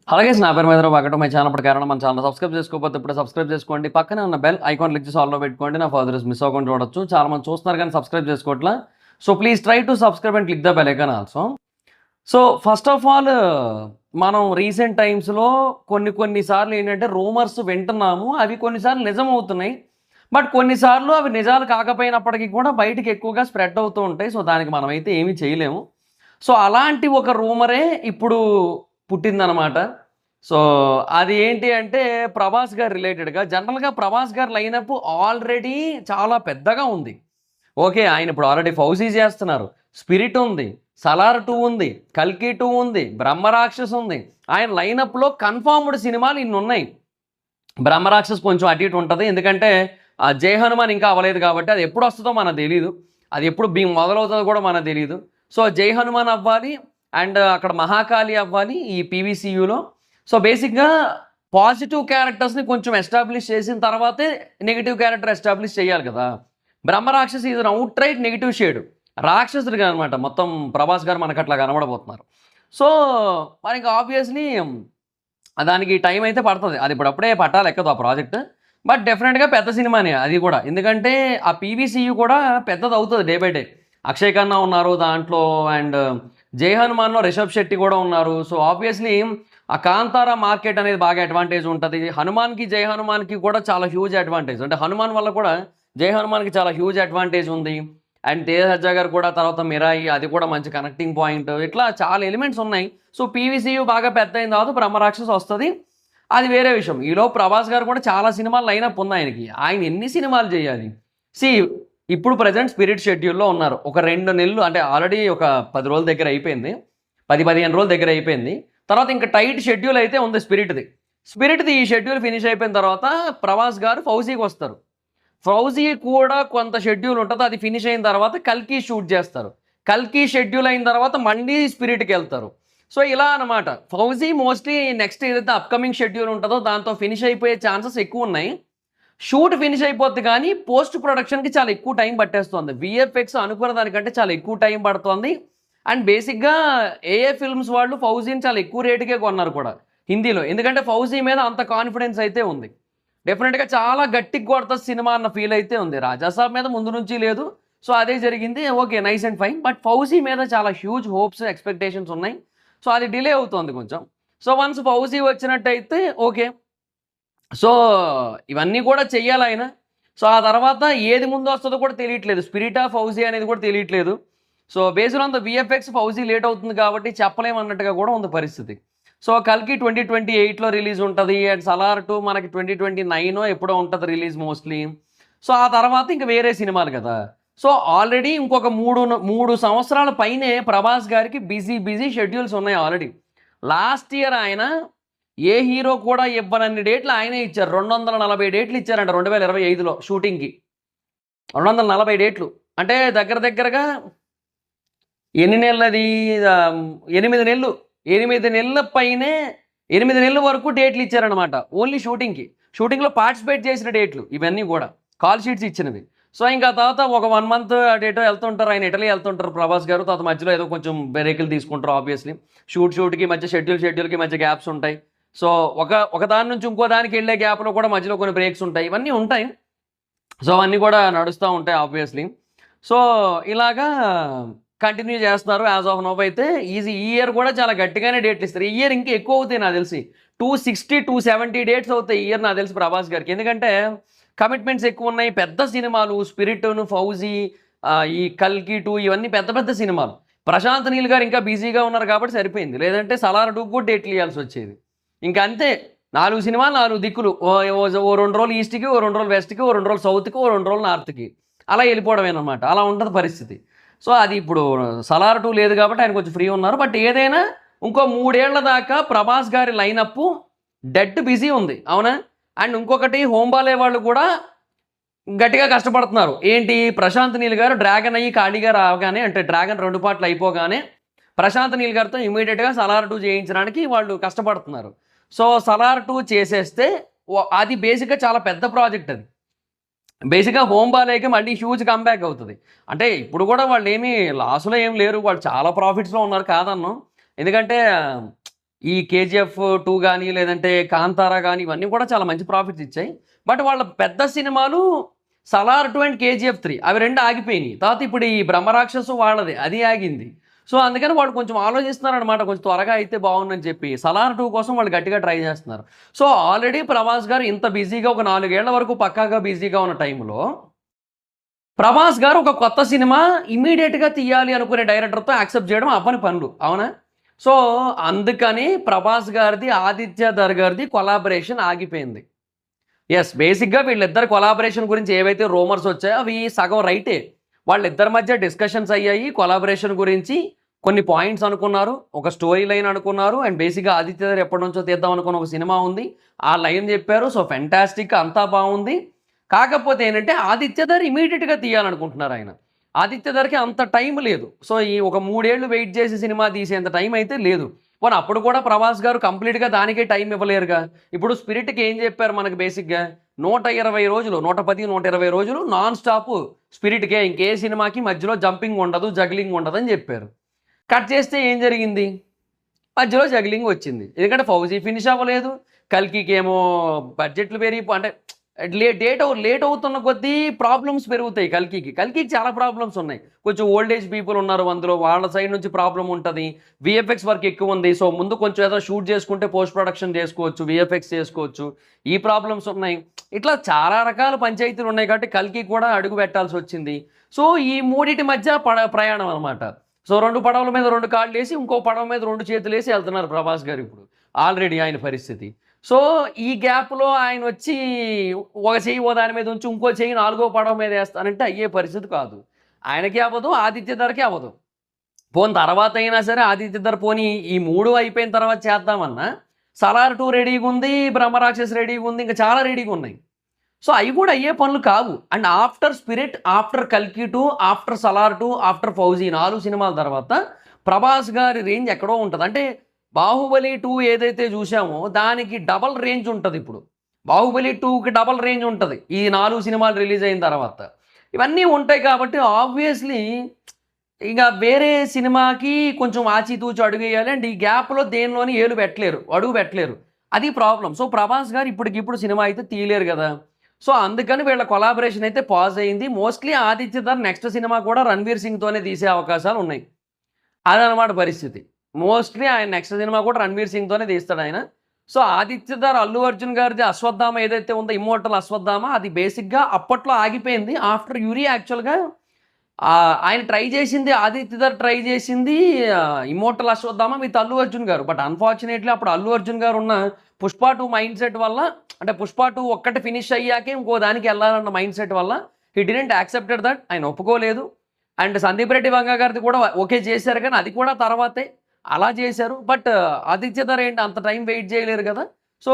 అలాగే నా పేరు మీద ఒకటి మై ఛానల్ అప్పుడు కారణం మన ఛానల్ సబ్స్క్రైబ్ చేసుకోకపోతే ఇప్పుడు సబ్స్క్రైబ్ చేసుకోండి. పక్కనే ఉన్న బెల్ ఐకాన్ క్లిక్ చేసి ఆల్లో పెట్టుకోండి. నా ఫర్దర్స్ మిస్ అవ్వకుండా చూడొచ్చు. చాలా మంది చూస్తున్నారు కానీ సబ్స్క్రైబ్ చేసుకోవట్లా. So please try to subscribe and click the bell icon also. So first of all మనం రీసెంట్ టైమ్స్లో కొన్నిసార్లు ఏంటంటే రూమర్స్ వింటున్నాము. అవి కొన్నిసార్లు నిజం అవుతున్నాయి. బట్ కొన్నిసార్లు అవి నిజాలు కాకపోయినప్పటికీ కూడా బయటికి ఎక్కువగా స్ప్రెడ్ అవుతూ ఉంటాయి. సో దానికి మనమైతే ఏమీ చేయలేము. సో అలాంటి ఒక రూమరే ఇప్పుడు పుట్టిందనమాట. సో అది ఏంటి అంటే ప్రభాస్ గారు రిలేటెడ్గా. జనరల్గా ప్రభాస్ గారు లైనప్ ఆల్రెడీ చాలా పెద్దగా ఉంది. ఓకే, ఆయన ఇప్పుడు ఆల్రెడీ ఫౌజీ చేస్తున్నారు, స్పిరిట్ ఉంది, సలార్ 2 ఉంది, కల్కి 2 ఉంది, బ్రహ్మరాక్షస్ ఉంది. ఆయన లైనప్లో కన్ఫర్మ్డ్ సినిమాలు ఇన్ని ఉన్నాయి. బ్రహ్మరాక్షస్ కొంచెం అటు ఇటు ఉంటుంది, ఎందుకంటే జై హనుమాన్ ఇంకా అవ్వలేదు కాబట్టి అది ఎప్పుడు వస్తుందో మనకు తెలియదు. అది ఎప్పుడు మొదలవుతుందో కూడా మనకు తెలియదు. సో జై హనుమాన్ అవ్వాలి అండ్ అక్కడ మహాకాళి అవ్వాలి ఈ పీవీసీయూలో. సో బేసిక్గా పాజిటివ్ క్యారెక్టర్స్ని కొంచెం ఎస్టాబ్లిష్ చేసిన తర్వాతే నెగిటివ్ క్యారెక్టర్ ఎస్టాబ్లిష్ చేయాలి కదా. Brahmarakshas is out right negative shade, రాక్షసుడిగా అనమాట. మొత్తం ప్రభాస్ గారు మనకు అట్లా కనబడబోతున్నారు. సో మనకి ఆబ్వియస్లీ దానికి టైం అయితే పడుతుంది. అది ఇప్పుడప్పుడే పట్టాలి ఎక్కదు ఆ ప్రాజెక్ట్. బట్ డెఫినెట్గా పెద్ద సినిమానే అది కూడా, ఎందుకంటే ఆ పీవీసీయూ కూడా పెద్దది అవుతుంది day by day. Akshay Khanna ఉన్నారు దాంట్లో, అండ్ జై హనుమాన్లో రిషబ్ శెట్టి కూడా ఉన్నారు. సో ఆబ్వియస్లీ ఆ కాంతారా మార్కెట్ అనేది బాగా అడ్వాంటేజ్ ఉంటుంది. హనుమాన్కి జై హనుమాన్కి కూడా చాలా హ్యూజ్ అడ్వాంటేజ్, అంటే హనుమాన్ వల్ల కూడా జై హనుమాన్కి చాలా హ్యూజ్ అడ్వాంటేజ్ ఉంది. అండ్ తేజ సజ్జా గారు కూడా, తర్వాత మిరాయి, అది కూడా మంచి కనెక్టింగ్ పాయింట్. ఇట్లా చాలా ఎలిమెంట్స్ ఉన్నాయి. సో పీవీసీయూ బాగా పెద్ద అయిన తర్వాత బ్రహ్మరాక్షస్ వస్తుంది, అది వేరే విషయం. ఈలో ప్రభాస్ గారు కూడా చాలా సినిమాలు లైనప్ ఉంది ఆయనకి. ఆయన ఎన్ని సినిమాలు చేయాలి? ఇప్పుడు ప్రజెంట్ స్పిరిట్ షెడ్యూల్లో ఉన్నారు. ఒక 2 నెలలు, అంటే ఆల్రెడీ ఒక 10 రోజుల దగ్గర అయిపోయింది, 10-15 రోజుల దగ్గర అయిపోయింది. తర్వాత ఇంకా టైట్ షెడ్యూల్ అయితే ఉంది స్పిరిట్ది ఈ షెడ్యూల్ ఫినిష్ అయిపోయిన తర్వాత ప్రభాస్ గారు ఫౌజీకి వస్తారు. ఫౌజీ కూడా కొంత షెడ్యూల్ ఉంటుంది, అది ఫినిష్ అయిన తర్వాత కల్కి షూట్ చేస్తారు. కల్కి షెడ్యూల్ అయిన తర్వాత మళ్ళీ స్పిరిట్కి వెళ్తారు. సో ఇలా అనమాట. ఫౌజీ మోస్ట్లీ నెక్స్ట్ ఏదైతే అప్కమింగ్ షెడ్యూల్ ఉంటుందో దాంతో ఫినిష్ అయిపోయే ఛాన్సెస్ ఎక్కువ ఉన్నాయి. షూట్ ఫినిష్ అయిపోద్ది కానీ పోస్ట్ ప్రొడక్షన్కి చాలా ఎక్కువ టైం పట్టేస్తుంది. విఎఫ్ఎక్స్ అనుకున్న దానికంటే చాలా ఎక్కువ టైం పడుతుంది. అండ్ బేసిక్గా ఏఏ ఫిల్మ్స్ వాళ్ళు ఫౌజీని చాలా ఎక్కువ రేటుకే కొన్నారు కూడా హిందీలో, ఎందుకంటే ఫౌజీ మీద అంత కాన్ఫిడెన్స్ అయితే ఉంది. డెఫినెట్గా చాలా గట్టిగా కొడుతుంది సినిమా అన్న ఫీల్ అయితే ఉంది. రాజాసాబ్ మీద ముందు నుంచి లేదు, సో అదే జరిగింది. Okay, nice and fine. But fauji మీద చాలా హ్యూజ్ హోప్స్, ఎక్స్పెక్టేషన్స్ ఉన్నాయి. సో అది డిలే అవుతుంది కొంచెం. సో వన్స్ ఫౌజీ వచ్చినట్టయితే ఓకే. సో ఇవన్నీ కూడా చెయ్యాలి ఆయన. సో ఆ తర్వాత ఏది ముందు వస్తుందో కూడా తెలియట్లేదు, స్పిరిట్ ఆఫ్ ఫౌజీ అనేది కూడా తెలియట్లేదు. So based on the VFX fauji late అవుతుంది కాబట్టి చెప్పలేమన్నట్టుగా కూడా ఉంది పరిస్థితి. సో కల్కి 2028లో రిలీజ్ ఉంటుంది, అండ్ సలార్ 2 మనకి 2029 ఎప్పుడో ఉంటుంది రిలీజ్ మోస్ట్లీ. సో ఆ తర్వాత ఇంకా వేరే సినిమాలు కదా. సో ఆల్రెడీ ఇంకొక 3 సంవత్సరాల పైనే ప్రభాస్ గారికి బిజీ షెడ్యూల్స్ ఉన్నాయి ఆల్రెడీ. లాస్ట్ ఇయర్ ఆయన ఏ హీరో కూడా ఇవ్వనన్ని డేట్లు ఆయనే ఇచ్చారు. 240 డేట్లు ఇచ్చారంట 2025లో షూటింగ్కి. 240 డేట్లు అంటే దగ్గరగా ఎన్ని నెలలు అది? 8 నెలలు. 8 నెలల పైనే, 8 నెలల వరకు డేట్లు ఇచ్చారనమాట ఓన్లీ షూటింగ్లో పార్టిసిపేట్ చేసిన డేట్లు ఇవన్నీ కూడా, కాల్ షీట్స్ ఇచ్చినవి. సో ఇంకా తర్వాత ఒక 1 మంత్ డేటో వెళ్తుంటారు, ఆయన ఇటలీ వెళ్తుంటారు ప్రభాస్ గారు. తర్వాత మధ్యలో ఏదో కొంచెం బ్రేకులు తీసుకుంటారు ఆబ్వియస్లీ. షూట్కి మధ్య షెడ్యూల్కి మధ్య గ్యాప్స్ ఉంటాయి. సో ఒక దాని నుంచి ఇంకో దానికి వెళ్ళే గ్యాప్లో కూడా మధ్యలో కొన్ని బ్రేక్స్ ఉంటాయి, ఇవన్నీ ఉంటాయి. సో అవన్నీ కూడా నడుస్తూ ఉంటాయి ఆబ్వియస్లీ. సో ఇలాగా కంటిన్యూ చేస్తున్నారు. యాజ్ ఆఫ్ నౌ అయితే ఈ ఇయర్ కూడా చాలా గట్టిగానే డేట్లు ఇస్తారు. ఈ ఇయర్ ఇంకా ఎక్కువ అవుతాయి నాకు తెలిసి, 260-270 డేట్స్ అవుతాయి ఈ ఇయర్ నాకు తెలిసి ప్రభాస్ గారికి. ఎందుకంటే కమిట్మెంట్స్ ఎక్కువ ఉన్నాయి, పెద్ద సినిమాలు, స్పిరిట్ను, ఫౌజీ, ఈ కల్కి 2 ఇవన్నీ పెద్ద సినిమాలు. ప్రశాంత్ నీల్ గారు ఇంకా బిజీగా ఉన్నారు కాబట్టి సరిపోయింది, లేదంటే సలార్ 2 కూడా డేట్లు ఇవ్వాల్సి వచ్చేది. ఇంకా అంతే, 4 సినిమాలు 4 దిక్కులు, ఓ 2 రోజులు ఈస్ట్కి, ఓ 2 రోజులు వెస్ట్కి, ఓ 2 రోజులు సౌత్కి, ఓ 2 రోజులు నార్త్కి, అలా వెళ్ళిపోవడమేనమాట. అలా ఉంటుంది పరిస్థితి. సో అది ఇప్పుడు సలార్ 2 లేదు కాబట్టి ఆయన కొంచెం ఫ్రీ ఉన్నారు. బట్ ఏదైనా ఇంకో 3 ఏళ్ల దాకా ప్రభాస్ గారి లైనప్ డెడ్ బిజీ ఉంది, అవునా? అండ్ ఇంకొకటి, హోంబాలే వాళ్ళు కూడా గట్టిగా కష్టపడుతున్నారు. ఏంటి, ప్రశాంత్ నీల్ గారు డ్రాగన్ అయ్యి ఖాళీగా రాగానే, అంటే డ్రాగన్ 2 పార్ట్లు అయిపోగానే ప్రశాంత్ నీల్ గారితో ఇమీడియట్గా సలార్ 2 చేయించడానికి వాళ్ళు కష్టపడుతున్నారు. సో సలార్ 2 చేసేస్తే అది బేసిక్గా చాలా పెద్ద ప్రాజెక్ట్. అది బేసిక్గా హోంబాలేకి మళ్ళీ హ్యూజ్ కంబ్యాక్ అవుతుంది. అంటే ఇప్పుడు కూడా వాళ్ళు ఏమీ లాస్లో ఏం లేరు, వాళ్ళు చాలా ప్రాఫిట్స్లో ఉన్నారు కాదన్ను. ఎందుకంటే ఈ కేజీఎఫ్ 2 కానీ లేదంటే కాంతారా కానీ ఇవన్నీ కూడా చాలా మంచి ప్రాఫిట్స్ ఇచ్చాయి. బట్ వాళ్ళ పెద్ద సినిమాలు సలార్ 2 అండ్ కేజీఎఫ్ 3 అవి 2 ఆగిపోయినాయి. తర్వాత ఇప్పుడు ఈ బ్రహ్మరాక్షసు వాళ్ళది అది ఆగింది. సో అందుకని వాళ్ళు కొంచెం ఆలోచిస్తున్నారనమాట, కొంచెం త్వరగా అయితే బాగుందని చెప్పి. సలార్ 2 కోసం వాళ్ళు గట్టిగా ట్రై చేస్తున్నారు. సో ఆల్రెడీ ప్రభాస్ గారు ఇంత బిజీగా ఒక 4 ఏళ్ల వరకు పక్కాగా బిజీగా ఉన్న టైంలో ప్రభాస్ గారు ఒక కొత్త సినిమా ఇమ్మీడియట్‌గా తీయాలి అనుకునే డైరెక్టర్‌తో యాక్సెప్ట్ చేయడం అవ్వని పనులు. అవునా? సో అందుకని ప్రభాస్ గారిది, ఆదిత్య ధర్ గారిది కొలాబరేషన్ ఆగిపోయింది. యెస్. బేసిక్‌గా వీళ్ళిద్దరి కొలాబరేషన్ గురించి ఏవైతే రూమర్స్ వచ్చాయో అవి సగం రైటే. వాళ్ళిద్దరి మధ్య డిస్కషన్స్ అయ్యాయి. కొలాబరేషన్ గురించి కొన్ని పాయింట్స్ అనుకున్నారు. ఒక స్టోరీ లైన్ అనుకున్నారు. అండ్ బేసిక్‌గా ఆదిత్య ధర్ ఎప్పటినుంచో తీద్దాం అనుకున్న ఒక సినిమా ఉంది. ఆ లైన్ చెప్పారు. సో ఫెంటాస్టిక్, అంతా బాగుంది. కాకపోతే ఏంటంటే ఆదిత్య ధర్ ఇమీడియట్‌గా తీయాలనుకుంటున్నారు ఆయన. ఆదిత్య ధర్‌కి అంత టైం లేదు. సో ఈ ఒక 3 ఏళ్ళు వెయిట్ చేసి సినిమా తీసేంత టైం అయితే లేదు. పోనీ అప్పుడు కూడా ప్రభాస్ గారు కంప్లీట్‌గా దానికే టైం ఇవ్వలేరుగా. ఇప్పుడు 'స్పిరిట్‌కి' ఏం చెప్పారు మనకు బేసిక్‌గా 120 రోజులు, 110, 120 రోజులు నాన్ స్టాప్ 'స్పిరిట్‌కే', ఇంకే సినిమాకి మధ్యలో జంపింగ్ ఉండదు, జగ్లింగ్ ఉండదని చెప్పారు. కట్ చేస్తే ఏం జరిగింది? మధ్యలో జగ్లింగ్ వచ్చింది. ఎందుకంటే 'ఫౌజీ' ఫినిష్ అవ్వలేదు. 'కల్కి'కేమో బడ్జెట్లు అంటే లేట్ అవుతున్న కొద్దీ ప్రాబ్లమ్స్ పెరుగుతాయి 'కల్కి'కి. 'కల్కి'కి చాలా ప్రాబ్లమ్స్ ఉన్నాయి. కొంచెం ఓల్డ్ ఏజ్ పీపుల్ ఉన్నారు అందులో. వాళ్ళ సైడ్ నుంచి ప్రాబ్లమ్ ఉంటది. వీఎఫ్ఎక్స్ వర్క్ ఎక్కువ ఉంది. సో ముందు కొంచెం ఏదో షూట్ చేసుకుంటే పోస్ట్ ప్రొడక్షన్ చేసుకోవచ్చు, వీఎఫ్ఎక్స్ చేసుకోవచ్చు. ఈ ప్రాబ్లమ్స్ ఉన్నాయి. ఇట్లా చాలా రకాల పంచాయతీలు ఉన్నాయి కాబట్టి 'కల్కి' కూడా అడుగు పెట్టాల్సి వచ్చింది. సో ఈ మూడిటి మధ్య ప్రయాణం అనమాట. సో 2 పడవల మీద 2 కాళ్ళేసి ఇంకో పడవ మీద 2 చేతులేసి వెళ్తున్నారు ప్రభాస్ గారు ఇప్పుడు. ఆల్రెడీ ఆయన పరిస్థితి. సో ఈ గ్యాప్‌లో ఆయనొచ్చి ఒక చెయ్యి ఓ దాని మీద ఉంచి, ఇంకో చెయ్యి నాలుగో పడవ మీద ఏస్తానంటే అయ్యే పరిస్థితి కాదు. ఆయనకి అవ్వదు, ఆదిత్య ధర్‌కి అవ్వదు. పోనీ తర్వాతైనా సరే ఆదిత్య ధర్ పోనీ ఈ 3 అయిపోయిన తర్వాత చేద్దామన్నా 'సలార్ 2' రెడీగుంది, 'బ్రహ్మరాక్షస్' రెడీగుంది. ఇంకా చాలా రెడీగున్నాయి. సో అయి కూడా అయ్యే పనులు కావు. అండ్ ఆఫ్టర్ 'స్పిరిట్', ఆఫ్టర్ 'కల్కి 2', ఆఫ్టర్ 'సలార్ 2', ఆఫ్టర్ 'ఫౌజీ' 4 సినిమాల తర్వాత ప్రభాస్ గారి రేంజ్ ఎక్కడో ఉంటది. అంటే 'బాహుబలి 2' ఏదైతే చూసామో దానికి డబల్ రేంజ్ ఉంటదిప్పుడు. 'బాహుబలి 2'కి డబల్ రేంజ్ ఉంటది. ఈ 4 సినిమాలు రిలీజ్ అయిన తర్వాత. ఇవన్నీ ఉంటాయి కాబట్టి ఆబ్వియస్‌లీ ఇక వేరే సినిమాకి కొంచెం ఆచితూచి అడుగేయాలి. అండ్ ఈ గ్యాప్‌లో దేనిలోని ఏలు పెట్టలేరు. అడుగు పెట్టలేరు. అది ప్రాబ్లమ్. సో ప్రభాస్ గారు ఇప్పటికిప్పుడు సినిమా అయితే తీయలేరు గదా! సో అందుకని వీళ్ళ కొలాబరేషన్ అయితే పాజ్ అయింది. Mostly Aditya Dhar next cinema కూడా 'రణ్వీర్ సింగ్‌తోనే తీసే అవకాశాలున్నాయి. అదనమాట పరిస్థితి. మోస్ట్‌లీ ఆయన నెక్స్ట్ సినిమా కూడా 'రణ్వీర్ సింగ్‌తోనే తీస్తాడాయన. సో ఆదిత్య ధర్, అల్లు అర్జున్ గారిది 'అశ్వత్థామ' ఏదైతే ఉందో 'ఇమ్మోర్టల్ అశ్వత్థామ' అది బేసిక్‌గా అప్పట్లో ఆగిపోయింది. ఆఫ్టర్ 'యూరి' యాక్చువల్‌గా ఆయన ట్రై చేసింది, ఆదిత్య ధర్ ట్రై చేసింది 'ఇమ్మోర్టల్ అశ్వత్థామ' విత్ అల్లు అర్జున్ గారు. బట్ అన్‌ఫార్చునేట్‌లీ అప్పుడు అల్లు అర్జున్ గారు ఉన్న 'పుష్ప 2' మైండ్ సెట్ వల్ల, అంటే 'పుష్ప 2' ఒక్కటి ఫినిష్ అయ్యాకే ఇంకో దానికి ఎళ్ళాలన్న మైండ్ సెట్ వల్ల హి డిడ్‌ంట్ యాక్సెప్టెడ్ దట్. ఆయన ఒప్పుకోలేదు. అండ్ 'సందీప్ రెడ్డి వంగ' గారిది కూడా ఓకే చేశారు కానీ అది కూడా తర్వాతే. అలా చేశారు. బట్ ఆదిత్య ధర్ ఏంటి అంత టైం వెయిట్ చేయలేరు కదా! So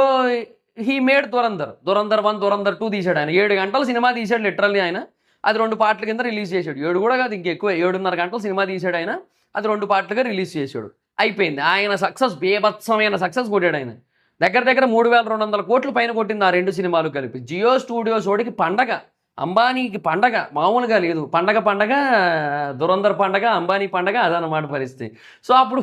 he made 'Dhurandhar'. 'Dhurandhar 1', 'Dhurandhar 2' తీశాడు ఆయన. 7 గంటల సినిమా తీశాడు లిటరల్లీ ఆయన. అది 2 పార్ట్‌ల కింద రిలీజ్ చేశాడు. 7 కూడా కాదు ఇంకెక్కువే. 7:30 గంటల సినిమా తీశాడు ఆయన. అది 2 పార్ట్‌లుగా రిలీజ్ చేశాడు. అయిపోయింది. ఆయన సక్సెస్ బీభత్సమైన సక్సెస్ కొట్టాడు ఆయన. దగ్గర దగ్గర 3,200 కోట్ల పైన కొట్టింది ఆ 2 సినిమాలు కలిపి. జియో స్టూడియోస్ ఓడికి పండగ. అంబానీకి పండగ మామూలుగా లేదు. పండగ 'దురంధర్' పండగ, అంబానీ పండగ అదనమాట పరిస్థితి. సో అప్పుడు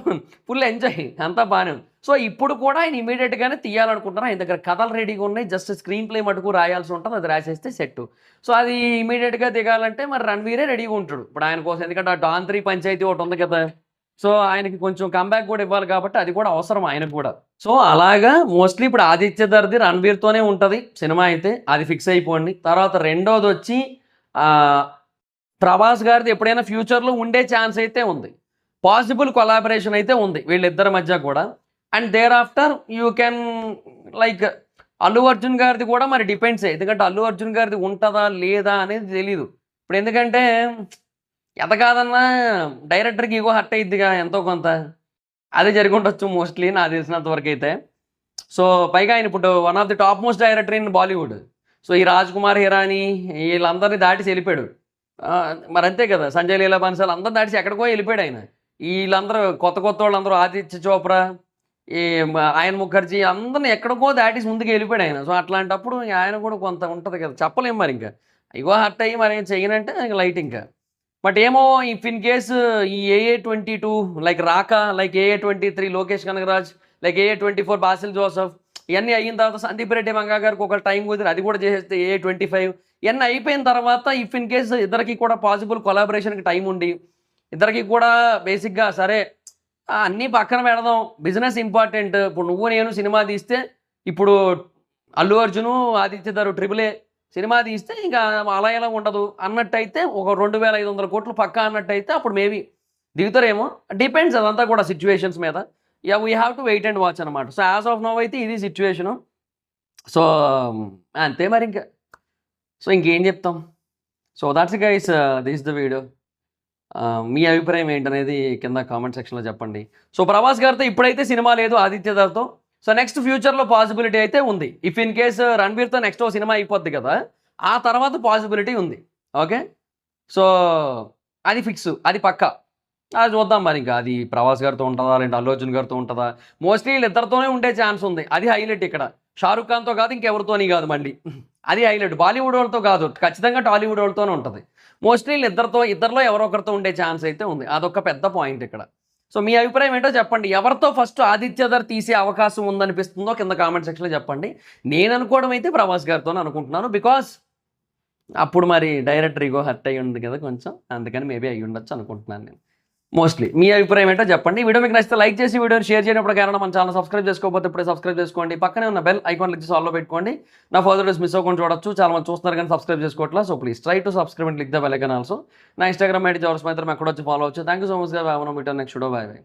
ఫుల్ ఎంజాయ్ అంతా బానే ఉంది. సో ఇప్పుడు కూడా ఆయన ఇమ్మీడియేట్‌గానే తీయాలనుకుంటున్నారు. ఆయన దగ్గర కథలు రెడీగా ఉన్నాయి. జస్ట్ స్క్రీన్ ప్లే మటుకు రాయాల్సి ఉంటది. అది రాసేస్తే సెట్టు. సో అది ఇమ్మీడియేట్‌గా దిగాలంటే మరి 'రణ్వీరే' రెడీగా ఉంటాడు. ఇప్పుడు ఆయన కోసం. ఎందుకంటే ఆ 'డాన్ 3' పంచాయతీ ఒకటి ఉంది కదా! సో ఆయనకి కొంచెం కమ్‌బ్యాక్ కూడా ఇవ్వాలి కాబట్టి అది కూడా అవసరం ఆయనకు కూడా. సో అలాగా మోస్ట్‌లీ ఇప్పుడు ఆదిత్య ధర్‌ది 'రణ్వీర్‌తోనే' ఉంటది సినిమా అయితే. అది ఫిక్స్ అయిపోండి. తర్వాత రెండోదొచ్చి ఆహ్, ప్రభాస్ గారిది ఎప్పుడైనా ఫ్యూచర్‌లో ఉండే ఛాన్స్ అయితే ఉంది. పాసిబుల్ కొలాబరేషన్ అయితే ఉంది వీళ్ళిద్దరి మధ్య కూడా. And there after you can like Allu Arjun గారిది కూడా మరి డిపెండ్సే. ఎందుకంటే అల్లు అర్జున్ గారిది ఉంటదా? లేదా? అనేది తెలీదు. ఇప్పుడు ఎందుకంటే ఎంత కాదన్నా డైరెక్టర్‌కి ఇగో హర్ట్ అయిద్దిగా ఎంతో కొంత. అదే జరిగుండొచ్చు మోస్ట్‌లీ నాకు తెలిసినంత వరకైతే. సో పైగా ఆయన ఇప్పుడు one of the top most director in Bollywood. So ఈ 'రాజ్ కుమార్ హిరాని' వీళ్ళందరిని దాటేసి ఎళ్ళిపోయాడు. మరంతే కదా! 'సంజయ్ లీలా బన్సాల్' అందరిని దాటేసి ఎక్కడికో ఎళ్ళిపోయాడు ఆయన. ఈళ్ళందరూ కొత్తోళ్ళందరూ 'ఆదిత్య చోప్రా', ఈ 'అయన్ ముఖర్జీ' అందరిని ఎక్కడికో దాటేసి ముందుకు ఎళ్ళిపోయాడు ఆయన. సో అట్లాంటప్పుడు ఆయన కూడా కొంత ఉంటది కదా! చెప్పలేం మరింక. ఇగో హర్ట్ అయ్యి మరేం చెయ్యనంటే ఇంక లైట్ ఇంకా. బట్ ఏమో ఇఫ్ ఇన్ కేస్ ఈ 'ఏఏ 22' లైక్ 'రాక', లైక్ 'ఏఏ 23' 'Lokesh Kanagaraj' like A24 Basil Joseph ఇవన్నీ అయిన తర్వాత సందీప్ రెడ్డి మంగా గారికి ఒక టైం కుదిరి అది కూడా చేసేస్తే A25 ఇవన్నీ అయిపోయిన తర్వాత ఇఫ్ ఇన్ కేసు ఇద్దరికి కూడా పాసిబుల్ కొలాబరేషన్కి టైం ఉండి ఇద్దరికి కూడా బేసిక్గా సరే అన్నీ పక్కన పెడదాం, బిజినెస్ ఇంపార్టెంట్. ఇప్పుడు నువ్వు నేను సినిమా తీస్తే ఇప్పుడు అల్లు అర్జును ఆదిత్య ట్రిపుల్ A సినిమా తీస్తే ఇంకా అలా ఎలా ఉండదు అన్నట్టయితే ఒక 2500 కోట్లు పక్కా అన్నట్టయితే అప్పుడు మేబీ దిగుతారేమో. డిపెండ్స్ అదంతా కూడా సిచ్యువేషన్స్ మీద. We have to wait and watch అనమాట. సో యాజ్ ఆఫ్ నో అయితే ఇది సిచ్యువేషను. సో అంతే మరి ఇంకా. సో ఇంకేం చెప్తాం. So that's guys, this the video. మీ అభిప్రాయం ఏంటనేది కింద కామెంట్ సెక్షన్లో చెప్పండి. సో ప్రభాస్ గారితో ఇప్పుడైతే సినిమా లేదు ఆదిత్యతో. సో నెక్స్ట్ ఫ్యూచర్లో పాసిబిలిటీ అయితే ఉంది. ఇఫ్ ఇన్ కేస్ రణబీర్తో నెక్స్ట్ ఓ సినిమా అయిపోద్ది కదా, ఆ తర్వాత పాసిబిలిటీ ఉంది. ఓకే, సో అది ఫిక్స్, అది పక్కా. అది చూద్దాం మరి. ఇంకా అది ప్రభాస్ గారితో ఉంటుందా లేదంటే అల్లు అర్జున్ గారితో ఉంటుందా? మోస్ట్లీ వీళ్ళిద్దరితోనే ఉండే ఛాన్స్ ఉంది. అది హైలైట్ ఇక్కడ. షారుఖ్ ఖాన్తో కాదు, ఇంకెవరితోని కాదు మళ్ళీ. అది హైలైట్. బాలీవుడ్ వాళ్ళతో కాదు, ఖచ్చితంగా టాలీవుడ్ వాళ్ళతోనే ఉంటుంది. మోస్ట్లీ ఇద్దరిలో ఎవరో ఒకరితో ఉండే ఛాన్స్ అయితే ఉంది. అదొక పెద్ద పాయింట్ ఇక్కడ. సో మీ అభిప్రాయం ఏంటో చెప్పండి. ఎవరితో ఫస్ట్ ఆదిత్య తీసే అవకాశం ఉందనిపిస్తుందో కింద కామెంట్ సెక్షన్లో చెప్పండి. నేను అనుకోవడం అయితే ప్రభాస్ గారితో అనుకుంటున్నాను. బికాస్ అప్పుడు మరి డైరెక్టర్ ఇగో హర్ట్ అయ్యి ఉంది కదా కొంచెం, అందుకని మేబీ అయ్యి ఉండొచ్చు అనుకుంటున్నాను నేను. మోస్ట్లీ మీ అభిప్రాయం ఏంటో చెప్పండి. వీడియో మీకు నచ్చితే లైక్ చేసి వీడియోని షేర్ చేయనప్పుడు కారణం మన ఛానల్ సబ్స్క్రైబ్ చేసుకోకపోతే ఇప్పుడే సబ్స్క్రైబ్ చేసుకోండి. పక్కనే ఉన్న బెల్ ఐకాన్ క్లిక్ చేసి ఆల్లో పెట్టుకోండి. నా ఫర్దర్ వీడియోస్ మిస్ అవ్వకుండా చూడొచ్చు. చాలా మంది చూస్తున్నారు కానీ సబ్స్క్రైబ్ చేసుకోవట్లా. So please try to subscribe and click the bell icon also. నా ఇన్స్టాగ్రామ్ ఐడి జవర్స్ మాత్రం ఎక్కడ వచ్చి ఫాలో అవచ్చు. థ్యాంక్ యూ సో మచ్ గా. Next video. Bye by.